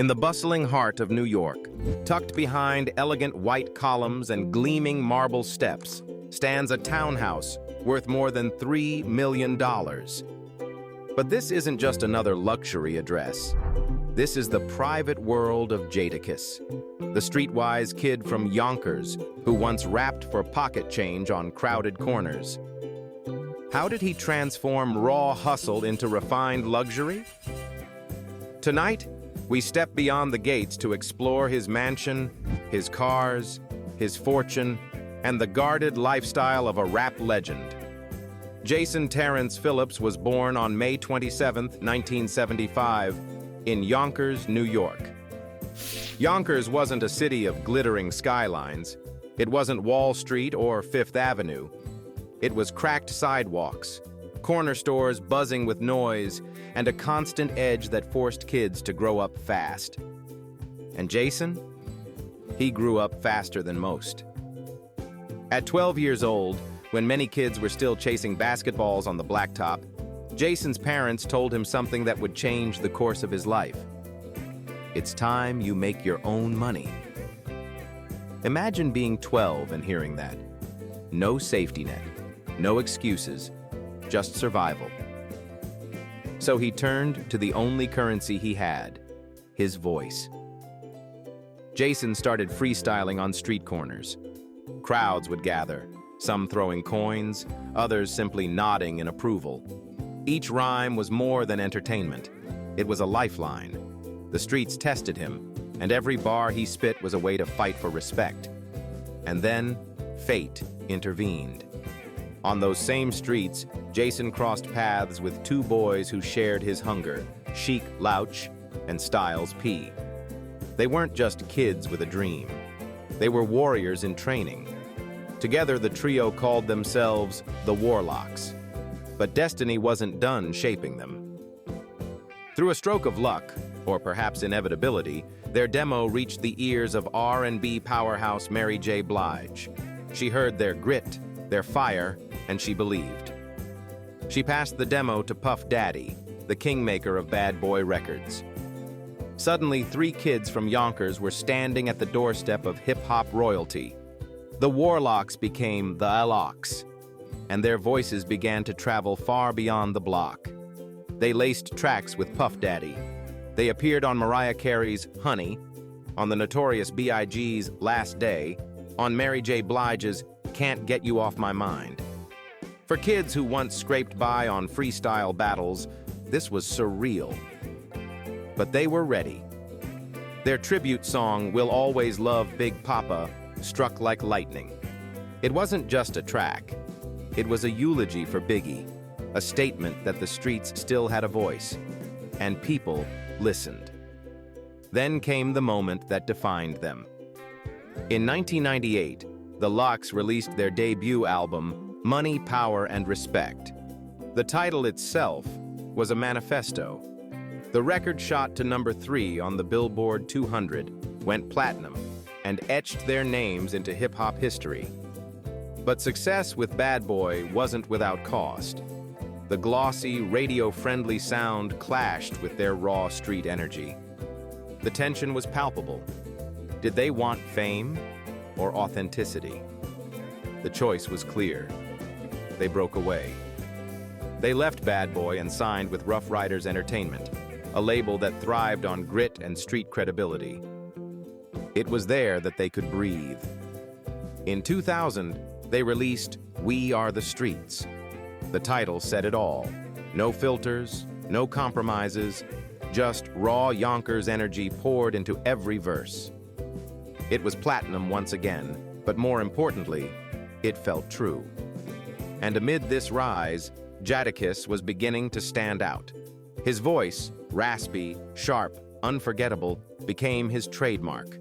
In the bustling heart of New York, tucked behind elegant white columns and gleaming marble steps, stands a townhouse worth more than $3 million. But this isn't just another luxury address. This is the private world of Jadakiss, the streetwise kid from Yonkers who once rapped for pocket change on crowded corners. How did he transform raw hustle into refined luxury? Tonight, we step beyond the gates to explore his mansion, his cars, his fortune, and the guarded lifestyle of a rap legend. Jason Terrence Phillips was born on May 27, 1975, in Yonkers, New York. Yonkers wasn't a city of glittering skylines. It wasn't Wall Street or Fifth Avenue. It was cracked sidewalks, corner stores buzzing with noise, and a constant edge that forced kids to grow up fast. And Jason? He grew up faster than most. At 12 years old, when many kids were still chasing basketballs on the blacktop, Jason's parents told him something that would change the course of his life. It's time you make your own money. Imagine being 12 and hearing that. No safety net, no excuses, just survival. So he turned to the only currency he had, his voice. Jason started freestyling on street corners. Crowds would gather, some throwing coins, others simply nodding in approval. Each rhyme was more than entertainment. It was a lifeline. The streets tested him, and every bar he spit was a way to fight for respect. And then, fate intervened. On those same streets, Jason crossed paths with two boys who shared his hunger, Chic Louch and Styles P. They weren't just kids with a dream. They were warriors in training. Together, the trio called themselves the Warlocks. But destiny wasn't done shaping them. Through a stroke of luck, or perhaps inevitability, their demo reached the ears of R&B powerhouse Mary J. Blige. She heard their grit, their fire, and she believed. She passed the demo to Puff Daddy, the kingmaker of Bad Boy Records. Suddenly, three kids from Yonkers were standing at the doorstep of hip-hop royalty. The Warlocks became the Alocks, and their voices began to travel far beyond the block. They laced tracks with Puff Daddy. They appeared on Mariah Carey's Honey, on the Notorious B.I.G.'s Last Day, on Mary J. Blige's Can't Get You Off My Mind. For kids who once scraped by on freestyle battles, this was surreal. But they were ready. Their tribute song, We'll Always Love Big Papa, struck like lightning. It wasn't just a track. It was a eulogy for Biggie, a statement that the streets still had a voice, and people listened. Then came the moment that defined them. In 1998, the Lox released their debut album, Money, Power, and Respect. The title itself was a manifesto. The record shot to number 3 on the Billboard 200, went platinum, and etched their names into hip-hop history. But success with Bad Boy wasn't without cost. The glossy, radio-friendly sound clashed with their raw street energy. The tension was palpable. Did they want fame or authenticity? The choice was clear. They broke away. They left Bad Boy and signed with Rough Riders Entertainment, a label that thrived on grit and street credibility. It was there that they could breathe. In 2000, they released We Are the Streets. The title said it all. No filters, no compromises, just raw Yonkers energy poured into every verse. It was platinum once again, but more importantly, it felt true. And amid this rise, Jadakiss was beginning to stand out. His voice, raspy, sharp, unforgettable, became his trademark.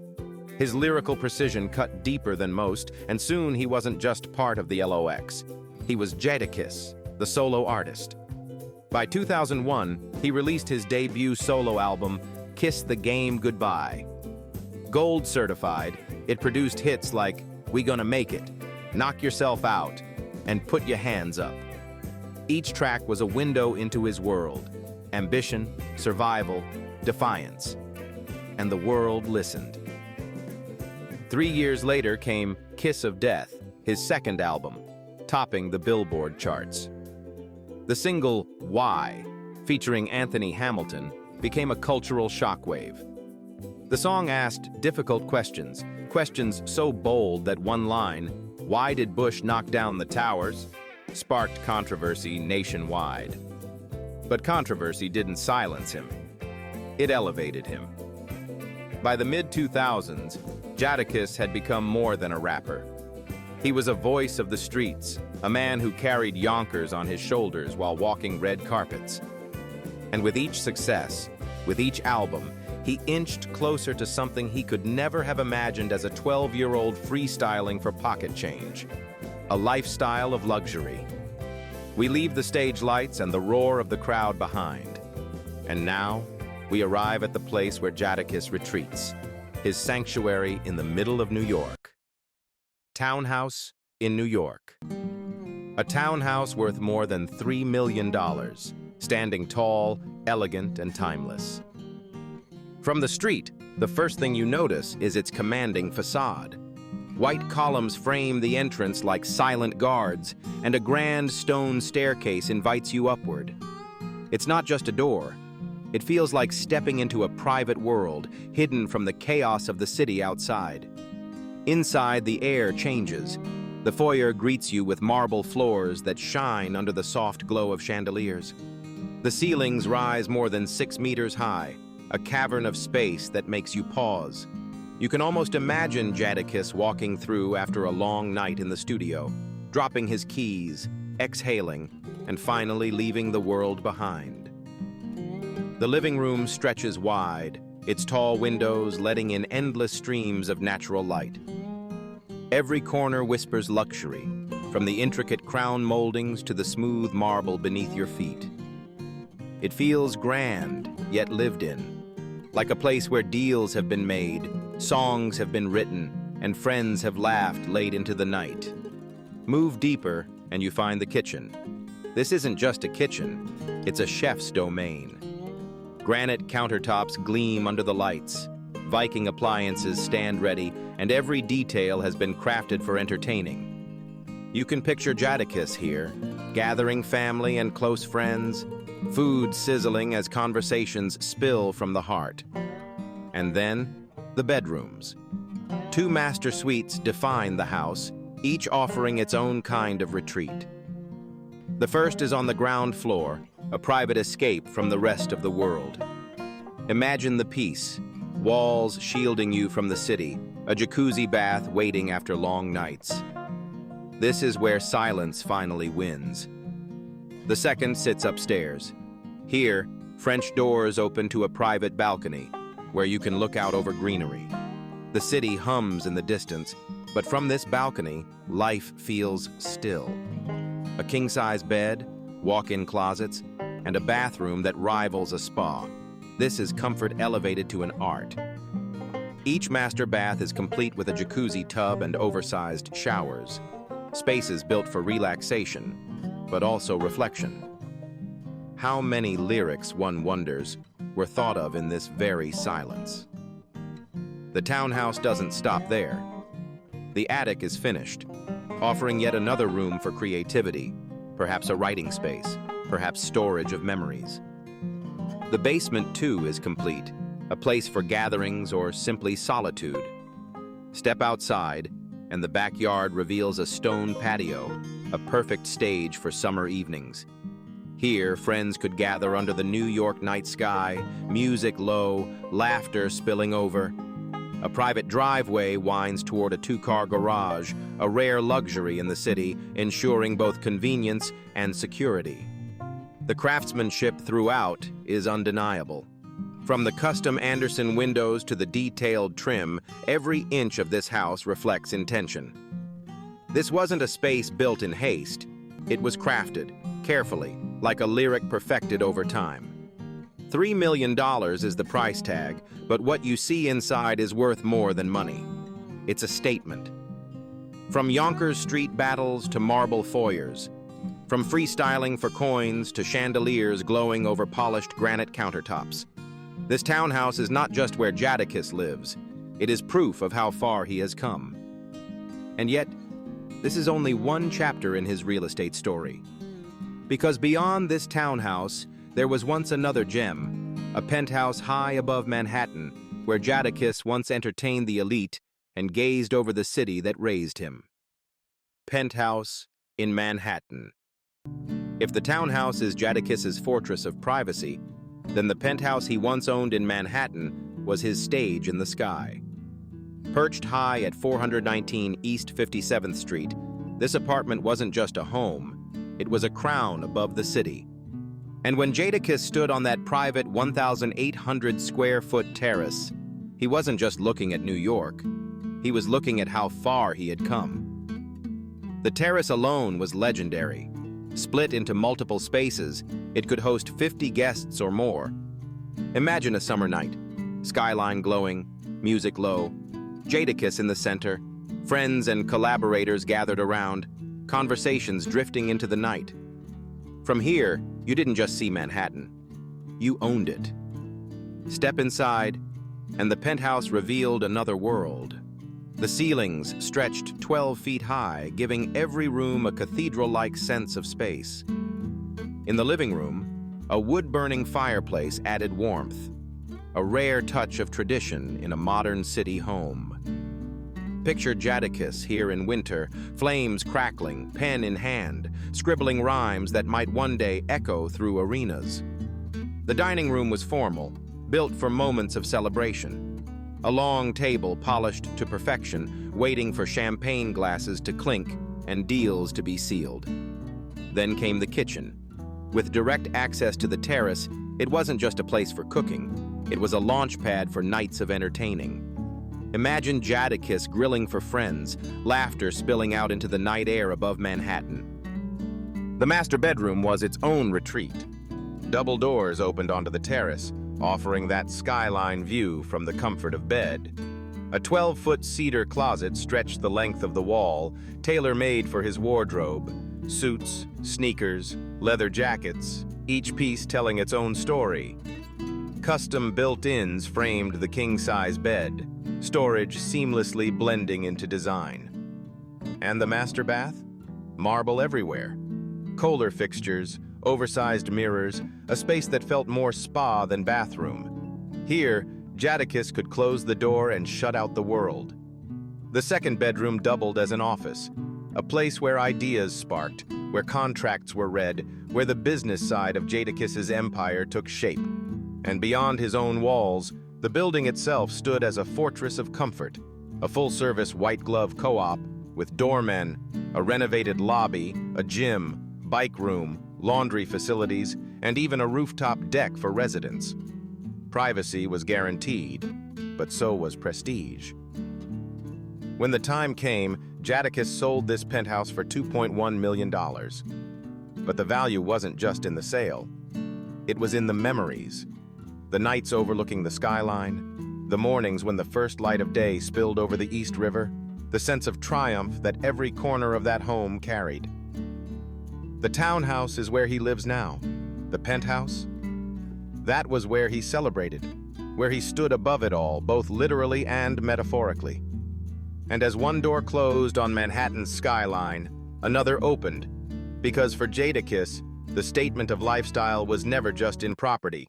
His lyrical precision cut deeper than most, and soon he wasn't just part of the LOX. He was Jadakiss, the solo artist. By 2001, he released his debut solo album, Kiss the Game Goodbye. Gold certified, it produced hits like We Gonna Make It, Knock Yourself Out, and Put Your Hands Up. Each track was a window into his world: ambition, survival, defiance. and the world listened. 3 years later came Kiss of Death, his second album, topping the Billboard charts. The single Why, featuring Anthony Hamilton, became a cultural shockwave. The song asked difficult questions, questions so bold that one line, "Why did Bush knock down the towers?" sparked controversy nationwide. But controversy didn't silence him. It elevated him. By the mid-2000s, Jadakiss had become more than a rapper. He was a voice of the streets, a man who carried Yonkers on his shoulders while walking red carpets. And with each success, with each album, he inched closer to something he could never have imagined as a 12-year-old freestyling for pocket change, a lifestyle of luxury. We leave the stage lights and the roar of the crowd behind. And now, we arrive at the place where Jadakiss retreats, his sanctuary in the middle of New York. Townhouse in New York. A townhouse worth more than $3 million, standing tall, elegant, and timeless. From the street, the first thing you notice is its commanding facade. White columns frame the entrance like silent guards, and a grand stone staircase invites you upward. It's not just a door. It feels like stepping into a private world, hidden from the chaos of the city outside. Inside, the air changes. The foyer greets you with marble floors that shine under the soft glow of chandeliers. The ceilings rise more than 6 meters high, a cavern of space that makes you pause. You can almost imagine Jadakiss walking through after a long night in the studio, dropping his keys, exhaling, and finally leaving the world behind. The living room stretches wide, its tall windows letting in endless streams of natural light. Every corner whispers luxury, from the intricate crown moldings to the smooth marble beneath your feet. It feels grand, yet lived in. Like a place where deals have been made, songs have been written, and friends have laughed late into the night. Move deeper, and you find the kitchen. This isn't just a kitchen, it's a chef's domain. Granite countertops gleam under the lights. Viking appliances stand ready, and every detail has been crafted for entertaining. You can picture Jadakiss here, gathering family and close friends, food sizzling as conversations spill from the heart. And then, the bedrooms. 2 master suites define the house, each offering its own kind of retreat. The first is on the ground floor, a private escape from the rest of the world. Imagine the peace, walls shielding you from the city, a jacuzzi bath waiting after long nights. This is where silence finally wins. The second sits upstairs. Here, French doors open to a private balcony, where you can look out over greenery. The city hums in the distance, but from this balcony, life feels still. A king-size bed, walk-in closets, and a bathroom that rivals a spa. This is comfort elevated to an art. Each master bath is complete with a jacuzzi tub and oversized showers. Spaces built for relaxation, but also reflection. How many lyrics, one wonders, were thought of in this very silence? The townhouse doesn't stop there. The attic is finished, offering yet another room for creativity, perhaps a writing space, perhaps storage of memories. The basement, too, is complete, a place for gatherings or simply solitude. Step outside, and the backyard reveals a stone patio, a perfect stage for summer evenings. Here, friends could gather under the New York night sky, music low, laughter spilling over. A private driveway winds toward a 2-car garage, a rare luxury in the city, ensuring both convenience and security. The craftsmanship throughout is undeniable. From the custom Anderson windows to the detailed trim, every inch of this house reflects intention. This wasn't a space built in haste. It was crafted, carefully, like a lyric perfected over time. $3 million is the price tag, but what you see inside is worth more than money. It's a statement. From Yonkers street battles to marble foyers, from freestyling for coins to chandeliers glowing over polished granite countertops, This townhouse is not just where Jadakiss lives, it is proof of how far he has come. And yet, this is only one chapter in his real estate story. Because beyond this townhouse, there was once another gem, a penthouse high above Manhattan, where Jadakiss once entertained the elite and gazed over the city that raised him. Penthouse in Manhattan. If the townhouse is Jadakiss's fortress of privacy, then the penthouse he once owned in Manhattan was his stage in the sky. Perched high at 419 East 57th Street, this apartment wasn't just a home, it was a crown above the city. And when Jadakiss stood on that private 1,800 square foot terrace, he wasn't just looking at New York, he was looking at how far he had come. The terrace alone was legendary. Split into multiple spaces, it could host 50 guests or more. Imagine a summer night, skyline glowing, music low, Jadakiss in the center, friends and collaborators gathered around, conversations drifting into the night. From here, you didn't just see Manhattan, you owned it. Step inside, and the penthouse revealed another world. The ceilings stretched 12 feet high, giving every room a cathedral-like sense of space. In the living room, a wood-burning fireplace added warmth, a rare touch of tradition in a modern city home. Picture Jadakiss here in winter, flames crackling, pen in hand, scribbling rhymes that might one day echo through arenas. The dining room was formal, built for moments of celebration. A long table polished to perfection, waiting for champagne glasses to clink and deals to be sealed. Then came the kitchen. With direct access to the terrace, it wasn't just a place for cooking, it was a launch pad for nights of entertaining. Imagine Jadakiss grilling for friends, laughter spilling out into the night air above Manhattan. The master bedroom was its own retreat. Double doors opened onto the terrace, offering that skyline view from the comfort of bed. A 12-foot cedar closet stretched the length of the wall, tailor-made for his wardrobe. Suits, sneakers, leather jackets, each piece telling its own story. Custom built-ins framed the king-size bed, storage seamlessly blending into design. And the master bath? Marble everywhere. Kohler fixtures, oversized mirrors, a space that felt more spa than bathroom. Here, Jadakiss could close the door and shut out the world. The second bedroom doubled as an office, a place where ideas sparked, where contracts were read, where the business side of Jadakiss's empire took shape. And beyond his own walls, the building itself stood as a fortress of comfort, a full-service white-glove co-op with doormen, a renovated lobby, a gym, bike room, laundry facilities, and even a rooftop deck for residents. Privacy was guaranteed, but so was prestige. When the time came, Jadakiss sold this penthouse for $2.1 million. But the value wasn't just in the sale. It was in the memories. The nights overlooking the skyline, the mornings when the first light of day spilled over the East River, the sense of triumph that every corner of that home carried. The townhouse is where he lives now. The penthouse? That was where he celebrated, where he stood above it all, both literally and metaphorically. And as one door closed on Manhattan's skyline, another opened, because for Jadakiss, the statement of lifestyle was never just in property.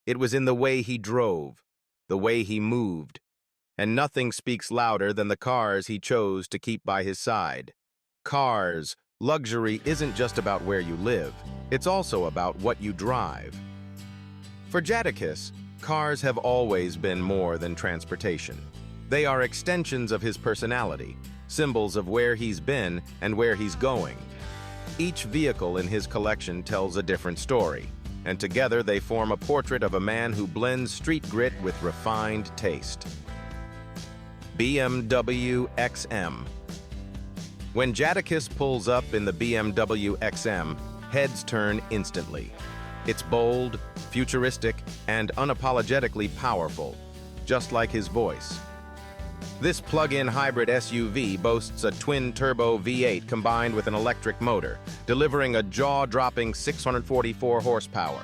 It was in the way he drove, the way he moved, and nothing speaks louder than the cars he chose to keep by his side. Cars, luxury isn't just about where you live, it's also about what you drive. For Jadakiss, cars have always been more than transportation. They are extensions of his personality, symbols of where he's been and where he's going. Each vehicle in his collection tells a different story, and together they form a portrait of a man who blends street grit with refined taste. BMW XM. When Jadakiss pulls up in the BMW XM, heads turn instantly. It's bold, futuristic, and unapologetically powerful, just like his voice. This plug-in hybrid SUV boasts a twin-turbo V8 combined with an electric motor, delivering a jaw-dropping 644 horsepower.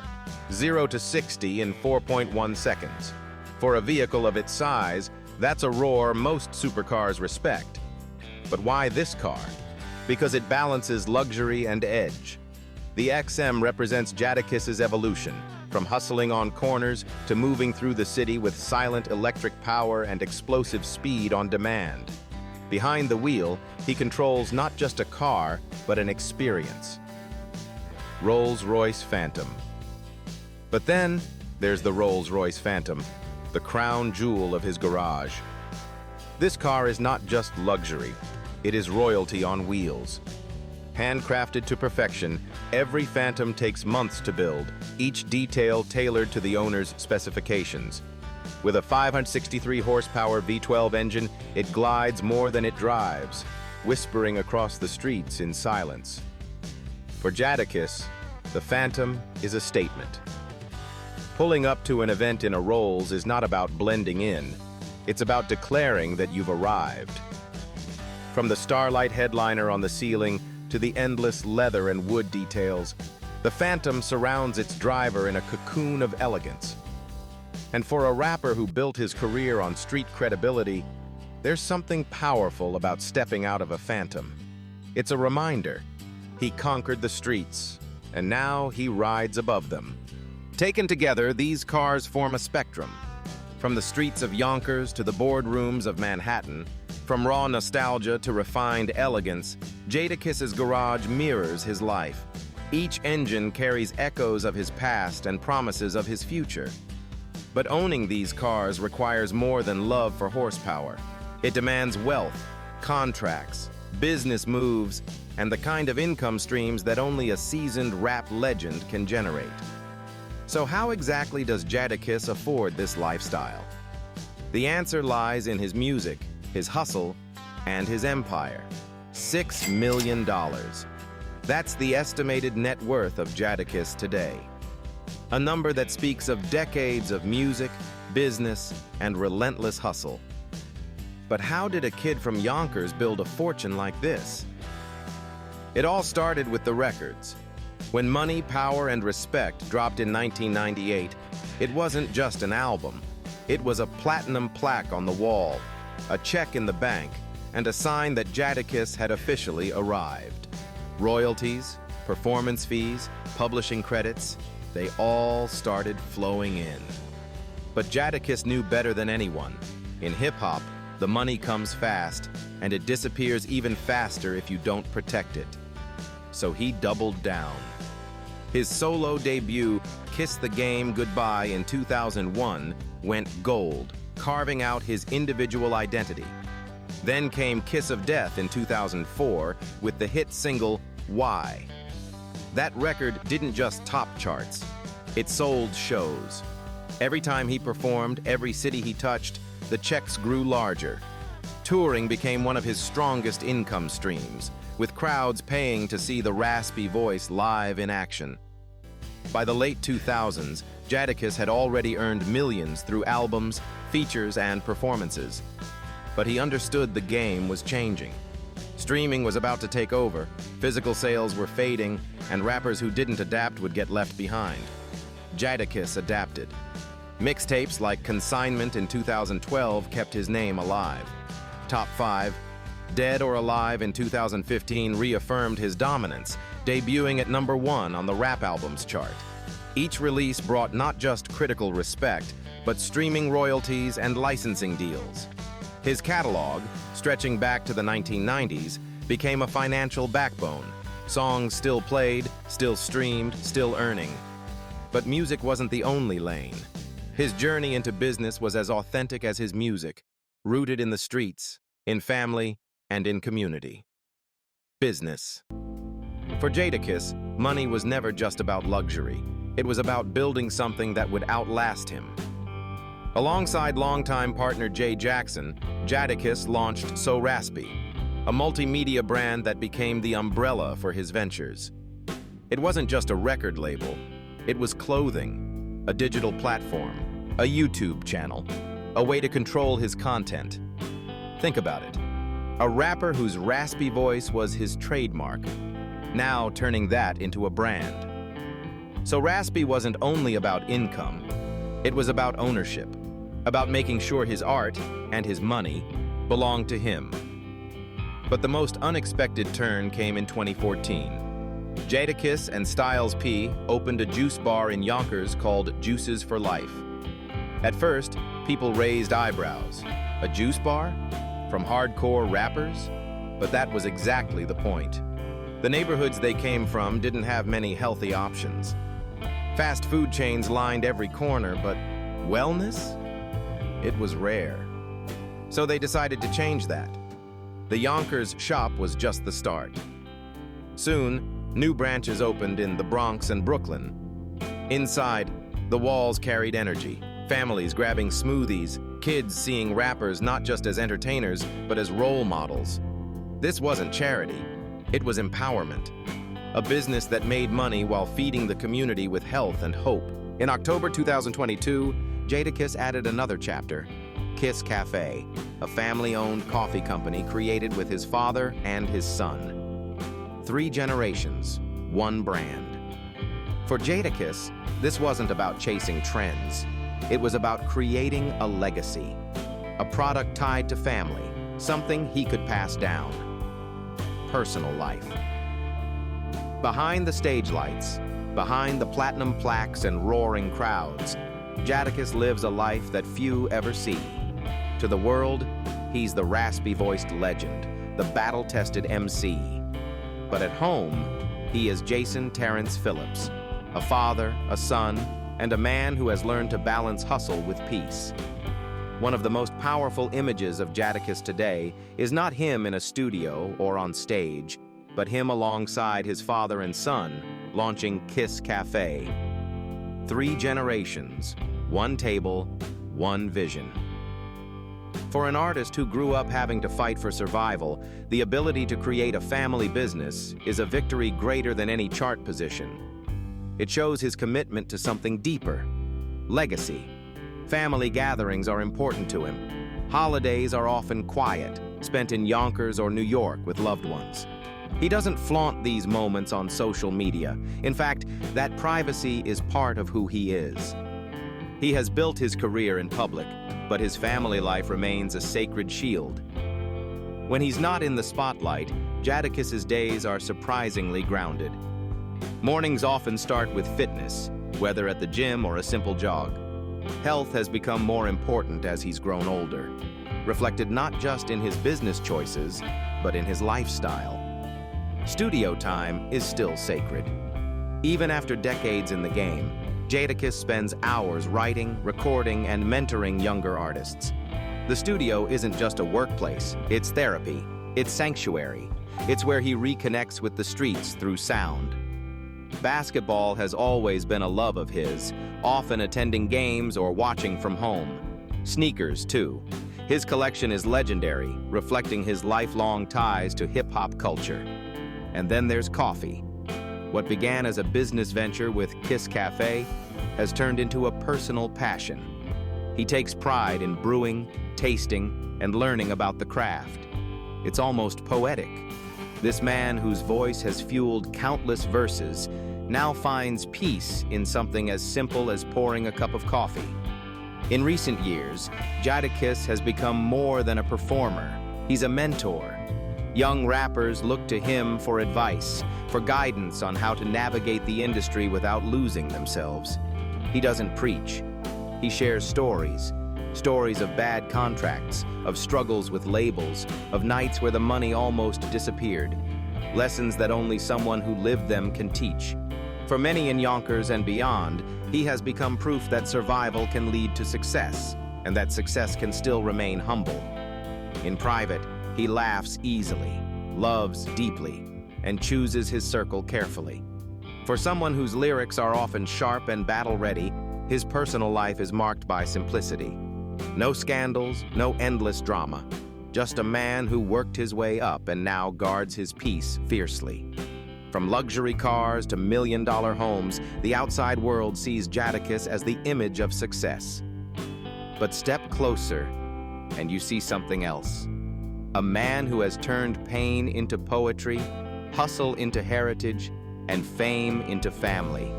0 to 60 in 4.1 seconds. For a vehicle of its size, that's a roar most supercars respect. But why this car? Because it balances luxury and edge. The XM represents Jadakiss's evolution, from hustling on corners to moving through the city with silent electric power and explosive speed on demand. Behind the wheel, he controls not just a car, but an experience. Rolls-Royce Phantom. But then, there's the Rolls-Royce Phantom, the crown jewel of his garage. This car is not just luxury, it is royalty on wheels. Handcrafted to perfection, every Phantom takes months to build, each detail tailored to the owner's specifications. With a 563 horsepower V12 engine, it glides more than it drives, whispering across the streets in silence. For Jadakiss, the Phantom is a statement. Pulling up to an event in a Rolls is not about blending in, it's about declaring that you've arrived. From the starlight headliner on the ceiling to the endless leather and wood details, the Phantom surrounds its driver in a cocoon of elegance. And for a rapper who built his career on street credibility, there's something powerful about stepping out of a Phantom. It's a reminder. He conquered the streets, and now he rides above them. Taken together, these cars form a spectrum. From the streets of Yonkers to the boardrooms of Manhattan, from raw nostalgia to refined elegance, Jadakiss's garage mirrors his life. Each engine carries echoes of his past and promises of his future. But owning these cars requires more than love for horsepower. It demands wealth, contracts, business moves, and the kind of income streams that only a seasoned rap legend can generate. So how exactly does Jadakiss afford this lifestyle? The answer lies in his music, his hustle, and his empire. $6 million. That's the estimated net worth of Jadakiss today. A number that speaks of decades of music, business, and relentless hustle. But how did a kid from Yonkers build a fortune like this? It all started with the records. When Money, Power, and Respect dropped in 1998, it wasn't just an album. It was a platinum plaque on the wall, a check in the bank, and a sign that Jadakiss had officially arrived. Royalties, performance fees, publishing credits, they all started flowing in. But Jadakiss knew better than anyone. In hip-hop, the money comes fast, and it disappears even faster if you don't protect it. So he doubled down. His solo debut, Kiss the Game Goodbye in 2001, went gold, carving out his individual identity. Then came Kiss of Death in 2004 with the hit single, Why. That record didn't just top charts, it sold shows. Every time he performed, every city he touched, the checks grew larger. Touring became one of his strongest income streams, with crowds paying to see the raspy voice live in action. By the late 2000s, Jadakiss had already earned millions through albums, features, and performances. But he understood the game was changing. Streaming was about to take over, physical sales were fading, and rappers who didn't adapt would get left behind. Jadakiss adapted. Mixtapes like Consignment in 2012 kept his name alive. Top 5, Dead or Alive in 2015 reaffirmed his dominance, debuting at #1 on the rap albums chart. Each release brought not just critical respect, but streaming royalties and licensing deals. His catalog, stretching back to the 1990s, became a financial backbone. Songs still played, still streamed, still earning. But music wasn't the only lane. His journey into business was as authentic as his music, rooted in the streets, in family, and in community. Business. For Jadakiss, money was never just about luxury. It was about building something that would outlast him. Alongside longtime partner Jay Jackson, Jadakiss launched So Raspy, a multimedia brand that became the umbrella for his ventures. It wasn't just a record label. It was clothing, a digital platform, a YouTube channel, a way to control his content. Think about it. A rapper whose raspy voice was his trademark, now turning that into a brand. So Raspy wasn't only about income, it was about ownership, about making sure his art and his money belonged to him. But the most unexpected turn came in 2014. Jadakiss and Styles P opened a juice bar in Yonkers called Juices for Life. At first, people raised eyebrows. A juice bar? From hardcore rappers? But that was exactly the point. The neighborhoods they came from didn't have many healthy options. Fast food chains lined every corner, but wellness? It was rare. So they decided to change that. The Yonkers shop was just the start. Soon, new branches opened in the Bronx and Brooklyn. Inside, the walls carried energy. Families grabbing smoothies, kids seeing rappers not just as entertainers, but as role models. This wasn't charity, it was empowerment. A business that made money while feeding the community with health and hope. In October 2022, Jadakiss added another chapter, Kiss Cafe, a family-owned coffee company created with his father and his son. 3 generations, 1 brand. For Jadakiss, this wasn't about chasing trends. It was about creating a legacy, a product tied to family, something he could pass down. Personal life. Behind the stage lights, behind the platinum plaques and roaring crowds, Jadakiss lives a life that few ever see. To the world, he's the raspy-voiced legend, the battle-tested MC. But at home, he is Jason Terrence Phillips, a father, a son, and a man who has learned to balance hustle with peace. One of the most powerful images of Jadakiss today is not him in a studio or on stage, but him alongside his father and son, launching Kiss Cafe. 3 generations, 1 table, 1 vision. For an artist who grew up having to fight for survival, the ability to create a family business is a victory greater than any chart position. It shows his commitment to something deeper, legacy. Family gatherings are important to him. Holidays are often quiet, spent in Yonkers or New York with loved ones. He doesn't flaunt these moments on social media. In fact, that privacy is part of who he is. He has built his career in public, but his family life remains a sacred shield. When he's not in the spotlight, Jadakiss's days are surprisingly grounded. Mornings often start with fitness, whether at the gym or a simple jog. Health has become more important as he's grown older, reflected not just in his business choices, but in his lifestyle. Studio time is still sacred. Even after decades in the game, Jadakiss spends hours writing, recording, and mentoring younger artists. The studio isn't just a workplace, it's therapy, it's sanctuary. It's where he reconnects with the streets through sound. Basketball has always been a love of his, often attending games or watching from home. Sneakers, too. His collection is legendary, reflecting his lifelong ties to hip-hop culture. And then there's coffee. What began as a business venture with Kiss Cafe has turned into a personal passion. He takes pride in brewing, tasting, and learning about the craft. It's almost poetic. This man whose voice has fueled countless verses now finds peace in something as simple as pouring a cup of coffee. In recent years, Jadakiss has become more than a performer. He's a mentor. Young rappers look to him for advice, for guidance on how to navigate the industry without losing themselves. He doesn't preach. He shares stories. Stories of bad contracts, of struggles with labels, of nights where the money almost disappeared. Lessons that only someone who lived them can teach. For many in Yonkers and beyond, he has become proof that survival can lead to success, and that success can still remain humble. In private, he laughs easily, loves deeply, and chooses his circle carefully. For someone whose lyrics are often sharp and battle-ready, his personal life is marked by simplicity. No scandals, no endless drama. Just a man who worked his way up and now guards his peace fiercely. From luxury cars to million-dollar homes, the outside world sees Jadakiss as the image of success. But step closer, and you see something else. A man who has turned pain into poetry, hustle into heritage, and fame into family.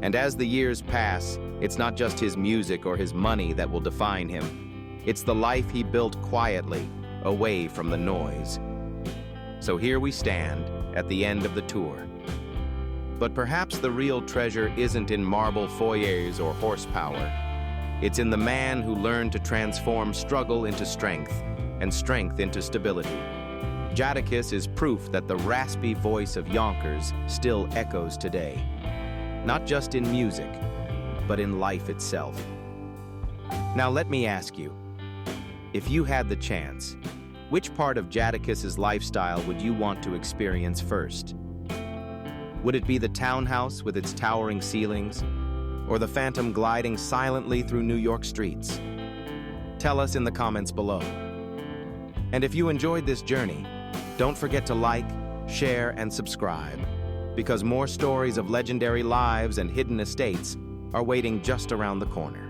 And as the years pass, it's not just his music or his money that will define him. It's the life he built quietly, away from the noise. So here we stand, at the end of the tour. But perhaps the real treasure isn't in marble foyers or horsepower. It's in the man who learned to transform struggle into strength and strength into stability. Jadakiss is proof that the raspy voice of Yonkers still echoes today, not just in music, but in life itself. Now let me ask you, if you had the chance, which part of Jadakiss's lifestyle would you want to experience first? Would it be the townhouse with its towering ceilings, or the phantom gliding silently through New York streets? Tell us in the comments below. And if you enjoyed this journey, don't forget to like, share, and subscribe, because more stories of legendary lives and hidden estates are waiting just around the corner.